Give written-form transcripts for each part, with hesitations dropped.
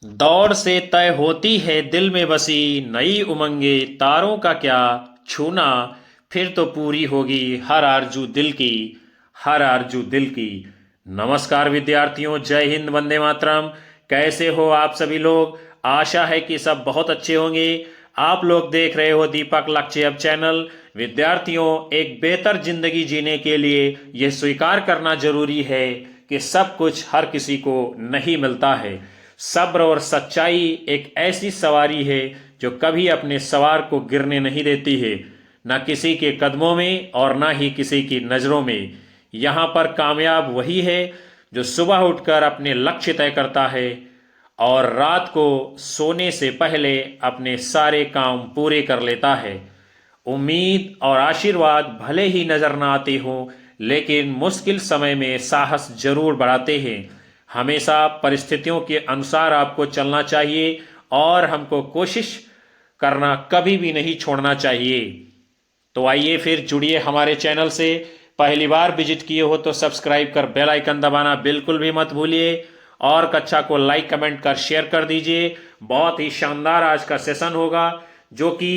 दौड़ से तय होती है दिल में बसी नई उमंगे, तारों का क्या छूना, फिर तो पूरी होगी हर आरजू दिल की, हर आरजू दिल की। नमस्कार विद्यार्थियों, जय हिंद, वंदे मातरम। कैसे हो आप सभी लोग? आशा है कि सब बहुत अच्छे होंगे। आप लोग देख रहे हो दीपक लक्ष्य चैनल। विद्यार्थियों, एक बेहतर जिंदगी जीने के लिए यह स्वीकार करना जरूरी है कि सब कुछ हर किसी को नहीं मिलता है। सब्र और सच्चाई एक ऐसी सवारी है जो कभी अपने सवार को गिरने नहीं देती है, न किसी के कदमों में और न ही किसी की नजरों में। यहाँ पर कामयाब वही है जो सुबह उठकर अपने लक्ष्य तय करता है और रात को सोने से पहले अपने सारे काम पूरे कर लेता है। उम्मीद और आशीर्वाद भले ही नजर न आते हों, लेकिन मुश्किल समय में साहस जरूर बढ़ाते हैं। हमेशा परिस्थितियों के अनुसार आपको चलना चाहिए और हमको कोशिश करना कभी भी नहीं छोड़ना चाहिए। तो आइए फिर जुड़िए हमारे चैनल से। पहली बार विजिट किए हो तो सब्सक्राइब कर बेल आइकन दबाना बिल्कुल भी मत भूलिए और कक्षा को लाइक कमेंट कर शेयर कर दीजिए। बहुत ही शानदार आज का सेशन होगा जो कि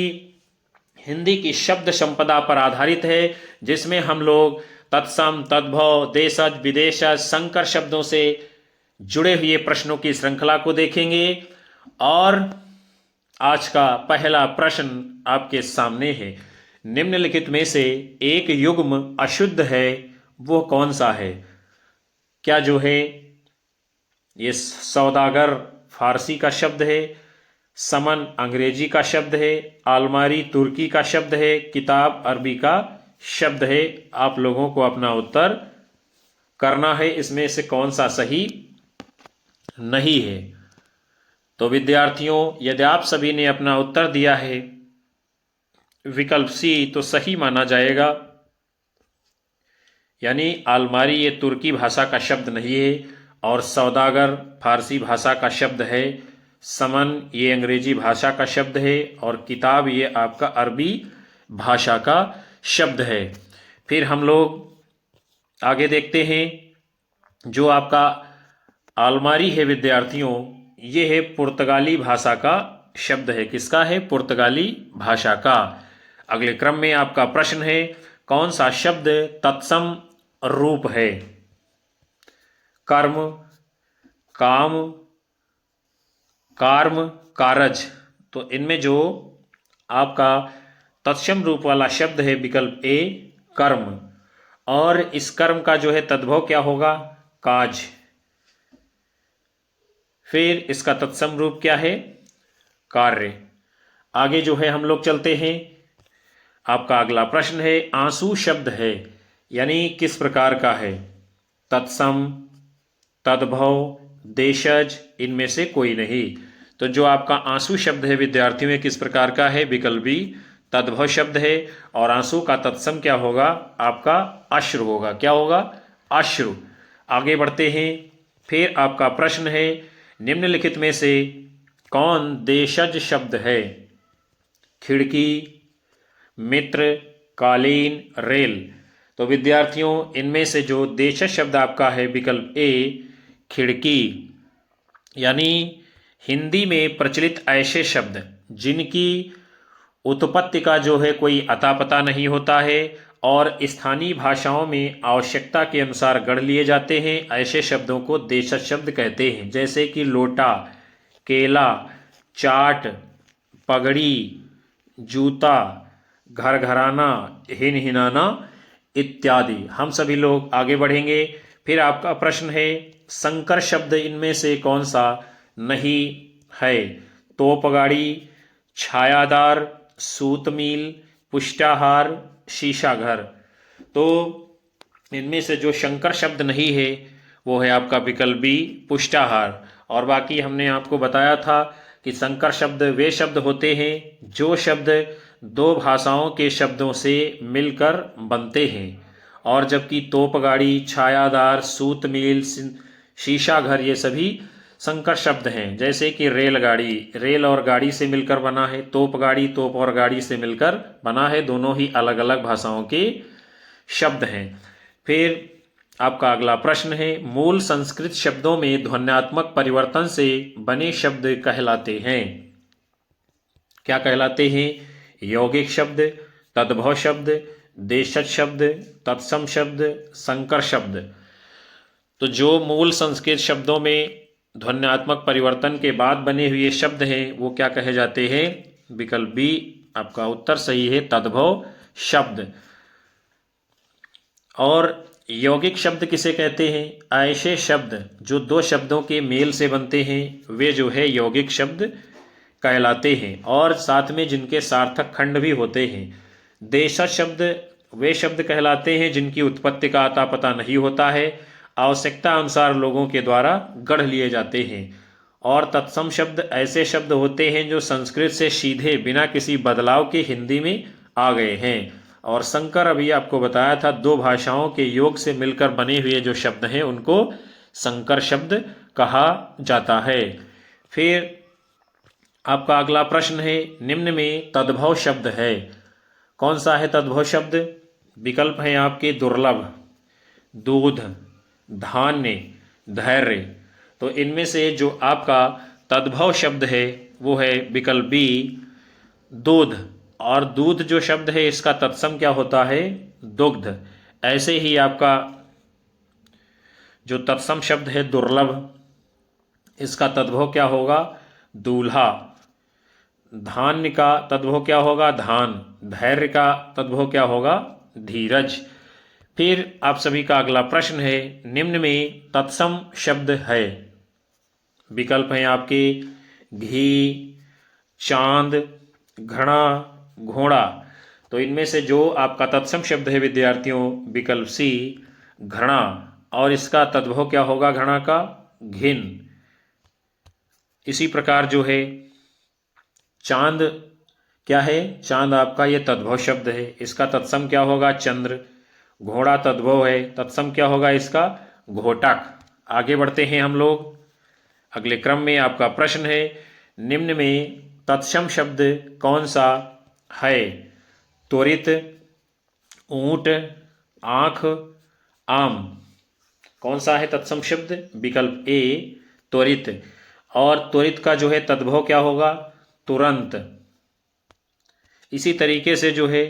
हिंदी की शब्द संपदा पर आधारित है, जिसमें हम लोग तत्सम, तद्भव, देशज, विदेशज, संकर शब्दों से जुड़े हुए प्रश्नों की श्रृंखला को देखेंगे। और आज का पहला प्रश्न आपके सामने है। निम्नलिखित में से एक युग्म अशुद्ध है, वो कौन सा है? क्या जो है ये सौदागर फारसी का शब्द है, समन अंग्रेजी का शब्द है, अलमारी तुर्की का शब्द है, किताब अरबी का शब्द है? आप लोगों को अपना उत्तर करना है, इसमें से कौन सा सही नहीं है। तो विद्यार्थियों, यदि आप सभी ने अपना उत्तर दिया है विकल्प सी, तो सही माना जाएगा। यानी अलमारी ये तुर्की भाषा का शब्द नहीं है और सौदागर फारसी भाषा का शब्द है, समन ये अंग्रेजी भाषा का शब्द है और किताब ये आपका अरबी भाषा का शब्द है। फिर हम लोग आगे देखते हैं। जो आपका अलमारी है विद्यार्थियों, ये है पुर्तगाली भाषा का शब्द है। किसका है? पुर्तगाली भाषा का। अगले क्रम में आपका प्रश्न है, कौन सा शब्द तत्सम रूप है? कर्म, काम, कार्म, कारज। तो इनमें जो आपका तत्सम रूप वाला शब्द है विकल्प ए, कर्म। और इस कर्म का जो है तद्भव क्या होगा? काज। फिर इसका तत्सम रूप क्या है? कार्य। आगे जो है हम लोग चलते हैं। आपका अगला प्रश्न है, आंसू शब्द है यानी किस प्रकार का है? तत्सम, तद्भव, देशज, इनमें से कोई नहीं। तो जो आपका आंसू शब्द है विद्यार्थियों में किस प्रकार का है? विकल्प बी, तद्भव शब्द है। और आंसू का तत्सम क्या होगा? आपका अश्रु होगा। क्या होगा? अश्रु। आगे बढ़ते हैं। फिर आपका प्रश्न है, निम्नलिखित में से कौन देशज शब्द है? खिड़की, मित्र, कालीन, रेल। तो विद्यार्थियों, इनमें से जो देशज शब्द आपका है विकल्प ए, खिड़की। यानी हिंदी में प्रचलित ऐसे शब्द जिनकी उत्पत्ति का जो है कोई अता पता नहीं होता है और स्थानीय भाषाओं में आवश्यकता के अनुसार गढ़ लिए जाते हैं, ऐसे शब्दों को देशज शब्द कहते हैं। जैसे कि लोटा, केला, चाट, पगड़ी, जूता, घर घराना, हिन हिनाना इत्यादि। हम सभी लोग आगे बढ़ेंगे। फिर आपका प्रश्न है, संकर शब्द इनमें से कौन सा नहीं है? तोप गाड़ी, छायादार, सूत मील, पुष्टाहार, शीशा घर। तो इनमें से जो शंकर शब्द नहीं है वो है आपका विकल्प बी, पुष्टाहार। और बाकी हमने आपको बताया था कि संकर शब्द वे शब्द होते हैं जो शब्द दो भाषाओं के शब्दों से मिलकर बनते हैं। और जबकि तोप गाड़ी, छायादार, सूत मील, शीशा घर ये सभी संकर शब्द हैं। जैसे कि रेलगाड़ी, रेल और गाड़ी से मिलकर बना है। तोप गाड़ी, तोप और गाड़ी से मिलकर बना है। दोनों ही अलग अलग भाषाओं के शब्द हैं। फिर आपका अगला प्रश्न है, मूल संस्कृत शब्दों में ध्वन्यात्मक परिवर्तन से बने शब्द कहलाते हैं? क्या कहलाते हैं? यौगिक शब्द, तद्भव शब्द, देशज शब्द, तत्सम शब्द, संकर शब्द। तो जो मूल संस्कृत शब्दों में ध्वन्यात्मक परिवर्तन के बाद बने हुए शब्द हैं वो क्या कहे जाते हैं? विकल्प बी आपका उत्तर सही है, तद्भव शब्द। और यौगिक शब्द किसे कहते हैं? ऐसे शब्द जो दो शब्दों के मेल से बनते हैं वे जो है यौगिक शब्द कहलाते हैं, और साथ में जिनके सार्थक खंड भी होते हैं। देशज शब्द वे शब्द कहलाते हैं जिनकी उत्पत्ति का अता पता नहीं होता है, आवश्यकता अनुसार लोगों के द्वारा गढ़ लिए जाते हैं। और तत्सम शब्द ऐसे शब्द होते हैं जो संस्कृत से सीधे बिना किसी बदलाव के हिंदी में आ गए हैं। और संकर अभी आपको बताया था, दो भाषाओं के योग से मिलकर बने हुए जो शब्द हैं उनको संकर शब्द कहा जाता है। फिर आपका अगला प्रश्न है, निम्न में तद्भव शब्द है, कौन सा है तद्भव शब्द? विकल्प हैं आपके दुर्लभ, दूध, धान्य, धैर्य। तो इनमें से जो आपका तद्भव शब्द है वो है विकल्प बी, दूध। और दूध जो शब्द है इसका तत्सम क्या होता है? दुग्ध। ऐसे ही आपका जो तत्सम शब्द है दुर्लभ, इसका तद्भव क्या होगा? दूल्हा। धान्य का तद्भव क्या होगा? धान। धैर्य का तद्भव क्या होगा? धीरज। फिर आप सभी का अगला प्रश्न है, निम्न में तत्सम शब्द है, विकल्प हैं आपके घी, चांद, घड़ा, घोड़ा। तो इनमें से जो आपका तत्सम शब्द है विद्यार्थियों, विकल्प सी, घृणा। और इसका तद्भव क्या होगा घृणा का? घिन। इसी प्रकार जो है चांद क्या है? चांद आपका ये तद्भव शब्द है, इसका तत्सम क्या होगा? चंद्र। घोड़ा तद्भव है, तत्सम क्या होगा इसका? घोटक। आगे बढ़ते हैं हम लोग अगले क्रम में। आपका प्रश्न है, निम्न में तत्सम शब्द कौन सा है? त्वरित, ऊंट, आंख, आम। कौन सा है तत्सम शब्द? विकल्प ए, त्वरित। और त्वरित का जो है तद्भव क्या होगा? तुरंत। इसी तरीके से जो है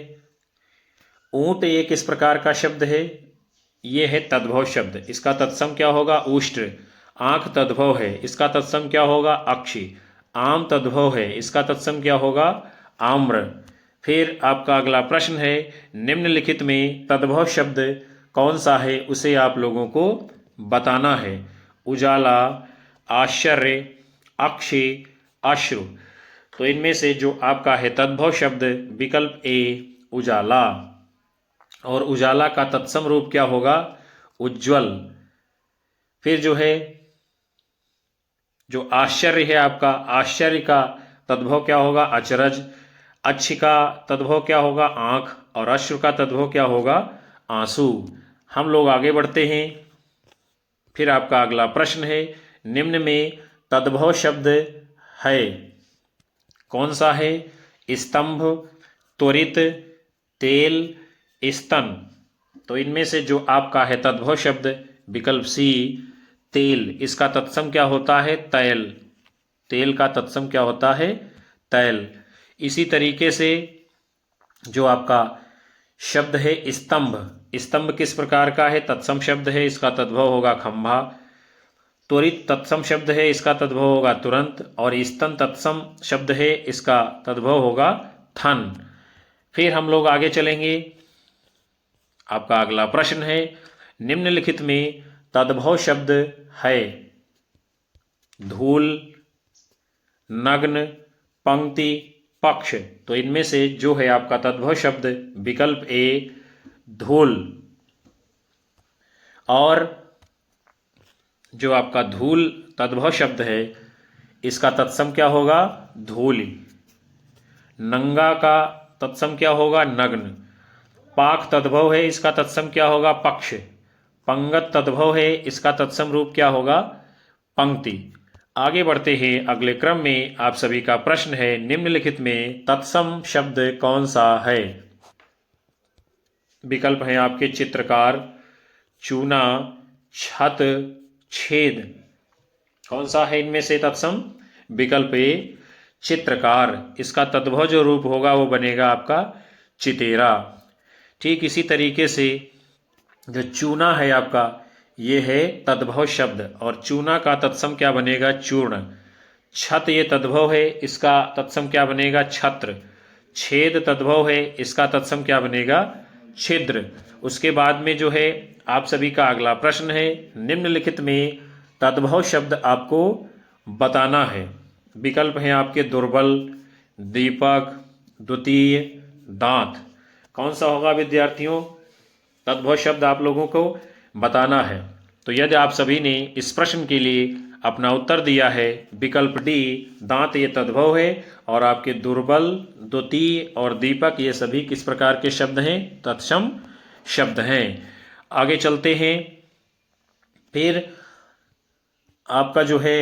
ऊंट एक इस प्रकार का शब्द है, ये है तद्भव शब्द, इसका तत्सम क्या होगा? उष्ट्र। आंख तद्भव है, इसका तत्सम क्या होगा? अक्षि। आम तद्भव है, इसका तत्सम क्या होगा? आम्र। फिर आपका अगला प्रश्न है, निम्नलिखित में तद्भव शब्द कौन सा है उसे आप लोगों को बताना है। उजाला, आश्चर्य, अक्षय, अश्रु। तो इनमें से जो आपका है तद्भव शब्द विकल्प ए, उजाला। और उजाला का तत्सम रूप क्या होगा? उज्ज्वल। फिर जो है जो आश्चर्य है आपका, आश्चर्य का तद्भव क्या होगा? अचरज। अच्छी का तद्भव क्या होगा? आंख। और अश्रु का तद्भव क्या होगा? आंसू। हम लोग आगे बढ़ते हैं। फिर आपका अगला प्रश्न है, निम्न में तद्भव शब्द है, कौन सा है? स्तंभ, त्वरित, तेल, स्तन। तो इनमें से जो आपका है तद्भव शब्द विकल्प सी, तेल। इसका तत्सम क्या होता है? तैल। तेल का तत्सम क्या होता है? तैल। इसी तरीके से जो आपका शब्द है स्तंभ, स्तंभ किस प्रकार का है? तत्सम शब्द है, इसका तद्भव होगा खंभा। त्वरित तत्सम शब्द है, इसका तद्भव होगा तुरंत। और स्तन तत्सम शब्द है, इसका तद्भव होगा थन। फिर हम लोग आगे चलेंगे। आपका अगला प्रश्न है, निम्नलिखित में तद्भव शब्द है, धूल, नग्न, पंक्ति, पक्ष। तो इनमें से जो है आपका तद्भव शब्द विकल्प ए, धूल। और जो आपका धूल तद्भव शब्द है इसका तत्सम क्या होगा? धूलि। नंगा का तत्सम क्या होगा? नग्न। पाक तद्भव है, इसका तत्सम क्या होगा? पक्ष। पंगत तद्भव है, इसका तत्सम रूप क्या होगा? पंक्ति। आगे बढ़ते हैं अगले क्रम में। आप सभी का प्रश्न है, निम्नलिखित में तत्सम शब्द कौन सा है? विकल्प हैं आपके चित्रकार, चूना, छत, छेद। कौन सा है इनमें से तत्सम? विकल्प ए चित्रकार। इसका तद्भव जो रूप होगा वो बनेगा आपका चितेरा। ठीक इसी तरीके से जो चूना है आपका, ये है तद्भव शब्द, और चूना का तत्सम क्या बनेगा? चूर्ण। छत ये तद्भव है, इसका तत्सम क्या बनेगा? छत्र। छेद तद्भव है, इसका तत्सम क्या बनेगा? छिद्र। उसके बाद में जो है आप सभी का अगला प्रश्न है, निम्नलिखित में तद्भव शब्द आपको बताना है। विकल्प हैं आपके दुर्बल, दीपक, द्वितीय, दांत। कौन सा होगा विद्यार्थियों? तद्भव शब्द आप लोगों को बताना है। तो यदि आप सभी ने इस प्रश्न के लिए अपना उत्तर दिया है, विकल्प डी दांत ये तद्भव है, और आपके दुर्बल, द्वितीय और दीपक ये सभी किस प्रकार के शब्द हैं? तत्सम शब्द हैं। आगे चलते हैं। फिर आपका जो है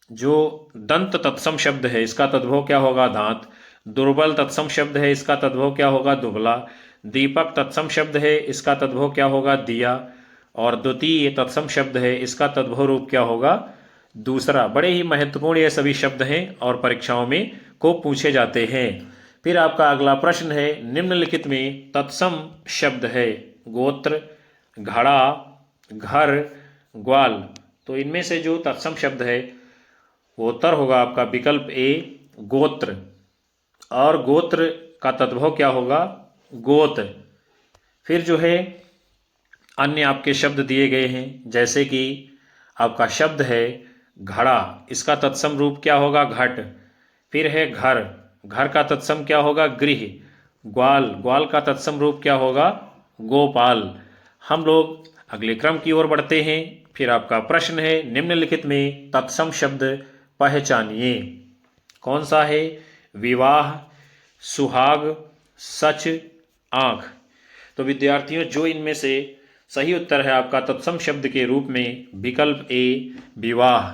जो दंत तत्सम शब्द है, इसका तद्भव क्या होगा? दांत। दुर्बल तत्सम शब्द है, इसका तद्भव क्या होगा? दुबला। दीपक तत्सम शब्द है, इसका तद्भव क्या होगा? दिया। और द्वितीय तत्सम शब्द है, इसका तद्भव रूप क्या होगा? दूसरा। बड़े ही महत्वपूर्ण ये सभी शब्द हैं और परीक्षाओं में को पूछे जाते हैं। फिर आपका अगला प्रश्न है, निम्नलिखित में तत्सम शब्द है गोत्र, घड़ा, घर, ग्वाल। तो इनमें से जो तत्सम शब्द है वो उत्तर होगा आपका विकल्प ए गोत्र। और गोत्र का तद्भव क्या होगा? गोत। फिर जो है अन्य आपके शब्द दिए गए हैं, जैसे कि आपका शब्द है घड़ा, इसका तत्सम रूप क्या होगा? घट। फिर है घर, घर का तत्सम क्या होगा? गृह। ग्वाल, ग्वाल का तत्सम रूप क्या होगा? गोपाल। हम लोग अगले क्रम की ओर बढ़ते हैं। फिर आपका प्रश्न है, निम्नलिखित में तत्सम शब्द पहचानिए। कौन सा है? विवाह, सुहाग, सच, आंख। तो विद्यार्थियों जो इनमें से सही उत्तर है आपका तत्सम शब्द के रूप में विकल्प ए विवाह।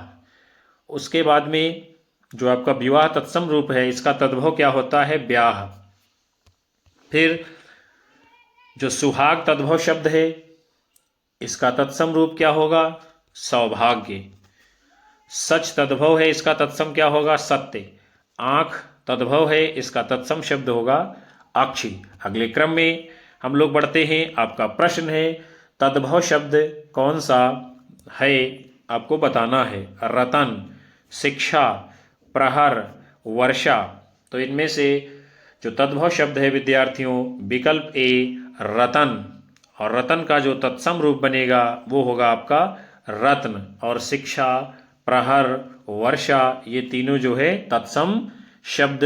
उसके बाद में जो आपका विवाह तत्सम रूप है, इसका तद्भव क्या होता है? ब्याह। फिर जो सुहाग तद्भव शब्द है, इसका तत्सम रूप क्या होगा? सौभाग्य। सच तद्भव है, इसका तत्सम क्या होगा? सत्य। आंख तद्भव है, इसका तत्सम शब्द होगा अक्षी। अगले क्रम में हम लोग बढ़ते हैं। आपका प्रश्न है, तद्भव शब्द कौन सा है आपको बताना है। रतन, शिक्षा, प्रहर, वर्षा। तो इनमें से जो तद्भव शब्द है विद्यार्थियों, विकल्प ए रतन। और रतन का जो तत्सम रूप बनेगा वो होगा आपका रत्न। और शिक्षा, प्रहर, वर्षा ये तीनों जो है तत्सम शब्द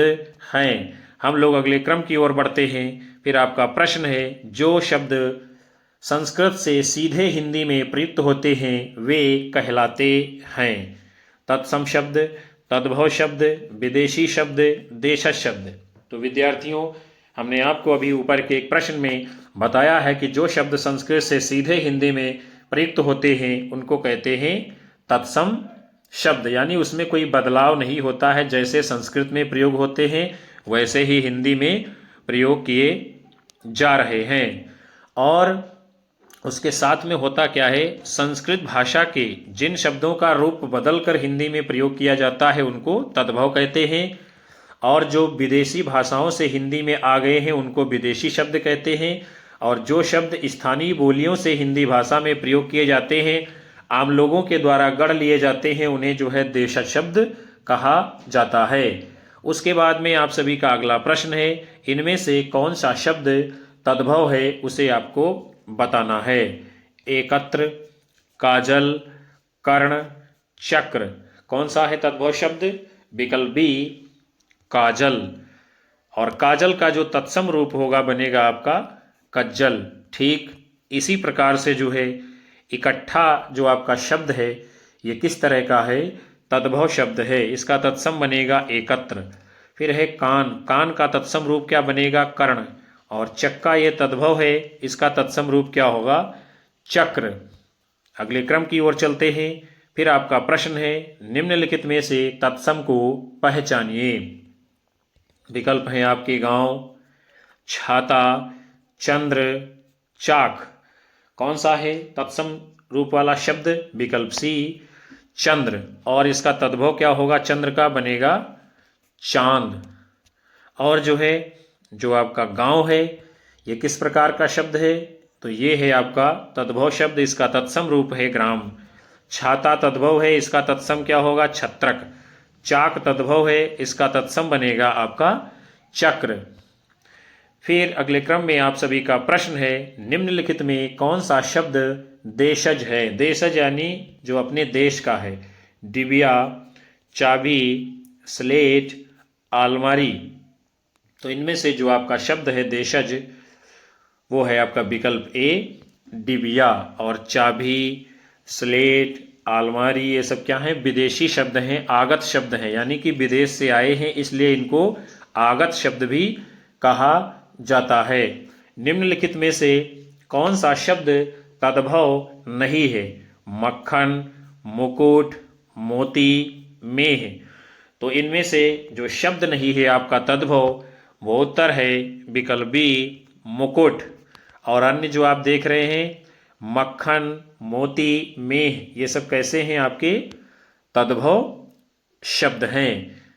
हैं। हम लोग अगले क्रम की ओर बढ़ते हैं। फिर आपका प्रश्न है, जो शब्द संस्कृत से सीधे हिंदी में प्रयुक्त होते हैं वे कहलाते हैं। तत्सम शब्द, तद्भव शब्द, विदेशी शब्द, देशज शब्द। तो विद्यार्थियों हमने आपको अभी ऊपर के एक प्रश्न में बताया है कि जो शब्द संस्कृत से सीधे हिंदी में प्रयुक्त होते हैं उनको कहते हैं तत्सम शब्द, यानी उसमें कोई बदलाव नहीं होता है। जैसे संस्कृत में प्रयोग होते हैं वैसे ही हिंदी में प्रयोग किए जा रहे हैं। और उसके साथ में होता क्या है, संस्कृत भाषा के जिन शब्दों का रूप बदलकर हिंदी में प्रयोग किया जाता है उनको तद्भव कहते हैं। और जो विदेशी भाषाओं से हिंदी में आ गए हैं उनको विदेशी शब्द कहते हैं। और जो शब्द स्थानीय बोलियों से हिंदी भाषा में प्रयोग किए जाते हैं, आम लोगों के द्वारा गढ़ लिए जाते हैं, उन्हें जो है देशज शब्द कहा जाता है। उसके बाद में आप सभी का अगला प्रश्न है, इनमें से कौन सा शब्द तद्भव है उसे आपको बताना है। एकत्र, काजल, कर्ण, चक्र। कौन सा है तद्भव शब्द? विकल्प बी काजल। और काजल का जो तत्सम रूप होगा बनेगा आपका कज्जल। ठीक इसी प्रकार से जो है इकट्ठा जो आपका शब्द है ये किस तरह का है? तद्भव शब्द है, इसका तत्सम बनेगा एकत्र। फिर है कान, कान का तत्सम रूप क्या बनेगा? कर्ण। और चक्का ये तद्भव है, इसका तत्सम रूप क्या होगा? चक्र। अगले क्रम की ओर चलते हैं। फिर आपका प्रश्न है, निम्नलिखित में से तत्सम को पहचानिए। विकल्प हैं आपके गांव, छाता, चंद्र, चाक। कौन सा है तत्सम रूप वाला शब्द? विकल्प सी चंद्र। और इसका तद्भव क्या होगा चंद्र का? बनेगा चांद। और जो है जो आपका गांव है ये किस प्रकार का शब्द है? तो ये है आपका तद्भव शब्द, इसका तत्सम रूप है ग्राम। छाता तद्भव है, इसका तत्सम क्या होगा? छत्रक। चाक तद्भव है, इसका तत्सम बनेगा आपका चक्र। फिर अगले क्रम में आप सभी का प्रश्न है, निम्नलिखित में कौन सा शब्द देशज है? देशज यानी जो अपने देश का है। डिबिया, चाबी, स्लेट, आलमारी। तो इनमें से जो आपका शब्द है देशज वो है आपका विकल्प ए डिबिया। और चाबी, स्लेट, आलमारी ये सब क्या हैं? विदेशी शब्द हैं, आगत शब्द हैं, यानी कि विदेश से आए हैं, इसलिए इनको आगत शब्द भी कहा जाता है। निम्नलिखित में से कौन सा शब्द तद्भव नहीं है? मक्खन, मुकुट, मोती, मेह। तो इनमें से जो शब्द नहीं है आपका तद्भव वो उत्तर है विकल्प बी मुकुट। और अन्य जो आप देख रहे हैं मक्खन, मोती, मेह ये सब कैसे हैं? आपके तद्भव शब्द हैं।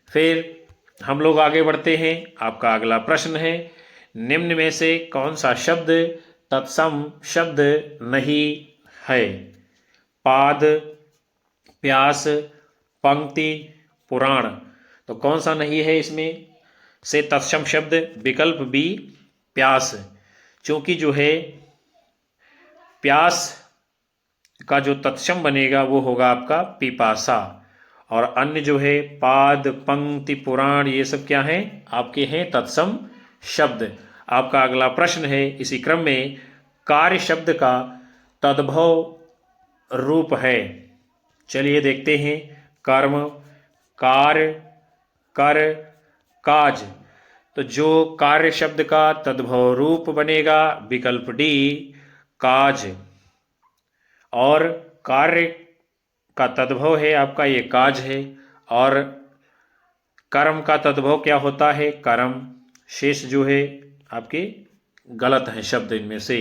फिर हम लोग आगे बढ़ते हैं। आपका अगला प्रश्न है, निम्न में से कौन सा शब्द तत्सम शब्द नहीं है? पाद, प्यास, पंक्ति, पुराण। तो कौन सा नहीं है इसमें से तत्सम शब्द? विकल्प बी प्यास। क्योंकि जो है प्यास का जो तत्सम बनेगा वो होगा आपका पिपासा। और अन्य जो है पाद, पंक्ति, पुराण ये सब क्या हैं? आपके हैं तत्सम शब्द। आपका अगला प्रश्न है इसी क्रम में, कार्य शब्द का तद्भव रूप है। चलिए देखते हैं। कर्म, कार्य, कर, काज। तो जो कार्य शब्द का तद्भव रूप बनेगा विकल्प डी काज। और कार्य का तद्भव है आपका ये काज है। और कर्म का तद्भव क्या होता है? कर्म। शेष जो है आपके गलत है शब्द इनमें से।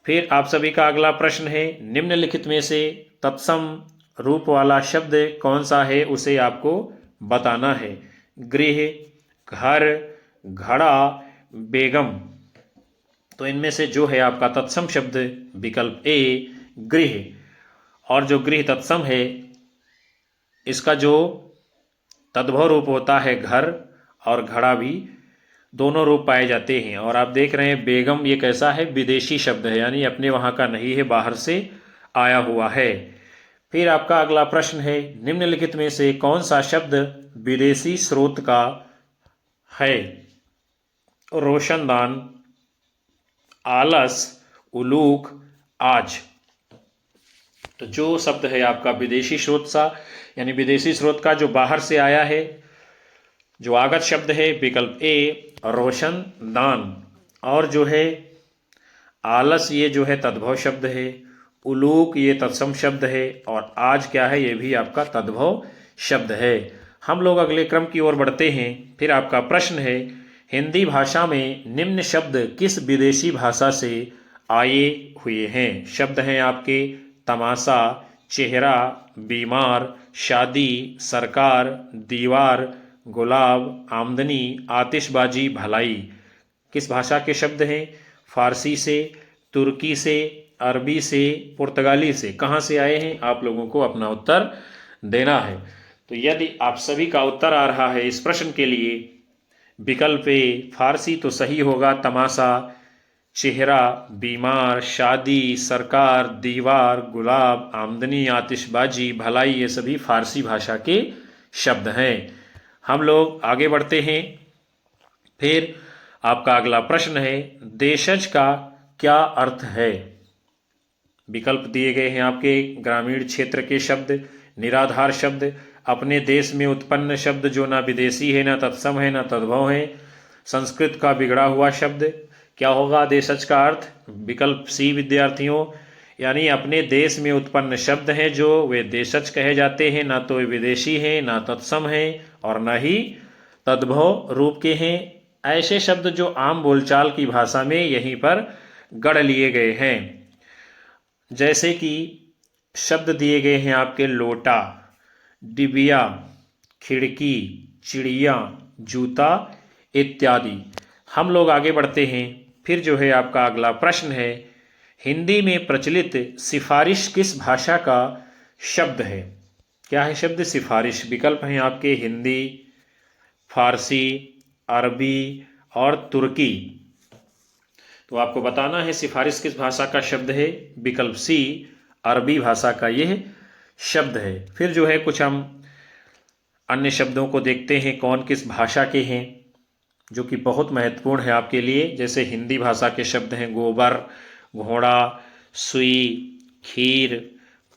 फिर आप सभी का अगला प्रश्न है, निम्नलिखित में से तत्सम रूप वाला शब्द कौन सा है उसे आपको बताना है। गृह, घर, घड़ा, बेगम। तो इनमें से जो है आपका तत्सम शब्द विकल्प ए गृह। और जो गृह तत्सम है इसका जो तद्भव रूप होता है घर, और घड़ा भी दोनों रूप पाए जाते हैं। और आप देख रहे हैं बेगम ये कैसा है? विदेशी शब्द है, यानी अपने वहाँ का नहीं है, बाहर से आया हुआ है। फिर आपका अगला प्रश्न है, निम्नलिखित में से कौन सा शब्द विदेशी स्रोत का है? रोशनदान, आलस, उलूक, आज। तो जो शब्द है आपका विदेशी स्रोत सा यानी विदेशी स्रोत का जो बाहर से आया है, जो आगत शब्द है विकल्प ए रोशनदान। और जो है आलस ये जो है तद्भव शब्द है, उलूक ये तत्सम शब्द है, और आज क्या है? ये भी आपका तद्भव शब्द है। हम लोग अगले क्रम की ओर बढ़ते हैं। फिर आपका प्रश्न है, हिंदी भाषा में निम्न शब्द किस विदेशी भाषा से आए हुए हैं? शब्द हैं आपके तमाशा, चेहरा, बीमार, शादी, सरकार, दीवार, गुलाब, आमदनी, आतिशबाजी, भलाई। किस भाषा के शब्द हैं? फारसी से, तुर्की से, अरबी से, पुर्तगाली से। कहाँ से आए हैं? आप लोगों को अपना उत्तर देना है। तो यदि आप सभी का उत्तर आ रहा है इस प्रश्न के लिए विकल्प ए फारसी तो सही होगा। तमाशा, चेहरा, बीमार, शादी, सरकार, दीवार, गुलाब, आमदनी, आतिशबाजी, भलाई ये सभी फारसी भाषा के शब्द हैं। हम लोग आगे बढ़ते हैं। फिर आपका अगला प्रश्न है, देशज का क्या अर्थ है? विकल्प दिए गए हैं आपके ग्रामीण क्षेत्र के शब्द, निराधार शब्द, अपने देश में उत्पन्न शब्द जो ना विदेशी है, ना तत्सम है, ना तद्भव है, संस्कृत का बिगड़ा हुआ शब्द। क्या होगा देशज का अर्थ? विकल्प सी विद्यार्थियों, यानी अपने देश में उत्पन्न शब्द हैं जो वे देशज कहे जाते हैं, ना तो वे विदेशी हैं, ना तत्सम हैं, और ना ही तद्भव रूप के हैं। ऐसे शब्द जो आम बोलचाल की भाषा में यहीं पर गढ़ लिए गए हैं। जैसे कि शब्द दिए गए हैं आपके लोटा, डिबिया, खिड़की, चिड़िया, जूता इत्यादि। हम लोग आगे बढ़ते हैं। फिर जो है आपका अगला प्रश्न है, हिंदी में प्रचलित सिफारिश किस भाषा का शब्द है? क्या है शब्द सिफारिश? विकल्प हैं आपके हिंदी, फारसी, अरबी और तुर्की। तो आपको बताना है सिफारिश किस भाषा का शब्द है। विकल्प सी, अरबी भाषा का यह शब्द है। फिर जो है कुछ हम अन्य शब्दों को देखते हैं कौन किस भाषा के हैं, जो कि बहुत महत्वपूर्ण है आपके लिए। जैसे हिंदी भाषा के शब्द हैं गोबर, घोड़ा, सुई, खीर,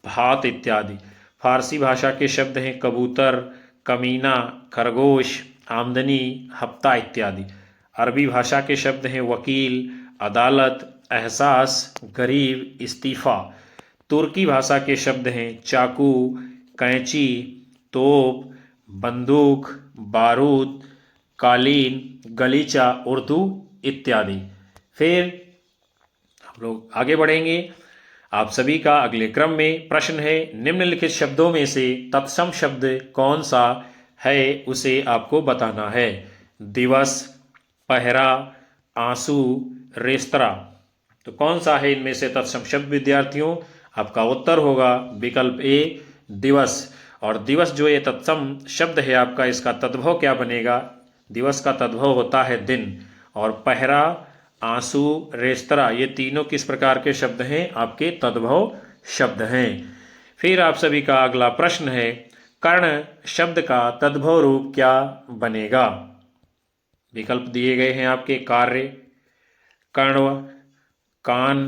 भात इत्यादि। फारसी भाषा के शब्द हैं कबूतर, कमीना, खरगोश, आमदनी, हफ्ता इत्यादि। अरबी भाषा के शब्द हैं वकील, अदालत, एहसास, गरीब, इस्तीफ़ा। तुर्की भाषा के शब्द हैं चाकू, कैंची, तोप, बंदूक, बारूद, कालीन, गलीचा, उर्दू इत्यादि। फिर हम लोग आगे बढ़ेंगे। आप सभी का अगले क्रम में प्रश्न है, निम्नलिखित शब्दों में से तत्सम शब्द कौन सा है उसे आपको बताना है। दिवस, पहरा, आंसू, रेस्तरा। तो कौन सा है इनमें से तत्सम शब्द विद्यार्थियों? आपका उत्तर होगा विकल्प ए, दिवस। और दिवस जो ये तत्सम शब्द है आपका, इसका तद्भव क्या बनेगा? दिवस का तद्भव होता है दिन। और पहरा, आंसू, रेस्तरा ये तीनों किस प्रकार के शब्द हैं? आपके तद्भव शब्द हैं। फिर आप सभी का अगला प्रश्न है, कर्ण शब्द का तद्भव रूप क्या बनेगा? विकल्प दिए गए हैं आपके कार्य, कर्ण, कान,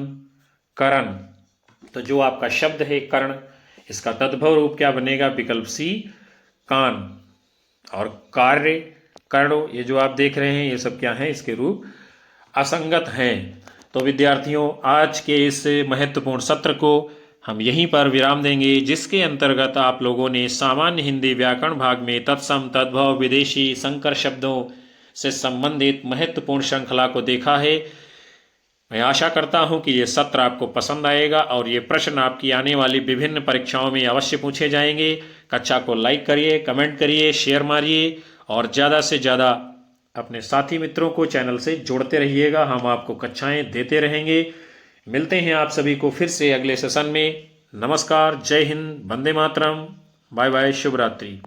करण। तो जो आपका शब्द है कर्ण, इसका तद्भव रूप क्या बनेगा? विकल्प सी, कान। और कार्य, कर्ण, ये जो आप देख रहे हैं ये सब क्या हैं? इसके रूप असंगत हैं। तो विद्यार्थियों, आज के इस महत्वपूर्ण सत्र को हम यहीं पर विराम देंगे, जिसके अंतर्गत आप लोगों ने सामान्य हिंदी व्याकरण भाग में तत्सम, तद्भव, विदेशी, संकर शब्दों से संबंधित महत्वपूर्ण श्रृंखला को देखा है। मैं आशा करता हूं कि ये सत्र आपको पसंद आएगा और ये प्रश्न आपकी आने वाली विभिन्न परीक्षाओं में अवश्य पूछे जाएंगे। कक्षा को लाइक करिए, कमेंट करिए, शेयर मारिए और ज़्यादा से ज़्यादा अपने साथी मित्रों को चैनल से जोड़ते रहिएगा। हम आपको कक्षाएं देते रहेंगे। मिलते हैं आप सभी को फिर से अगले सेशन में। नमस्कार, जय हिंद, वंदे मातरम, बाय बाय, शुभ रात्रि।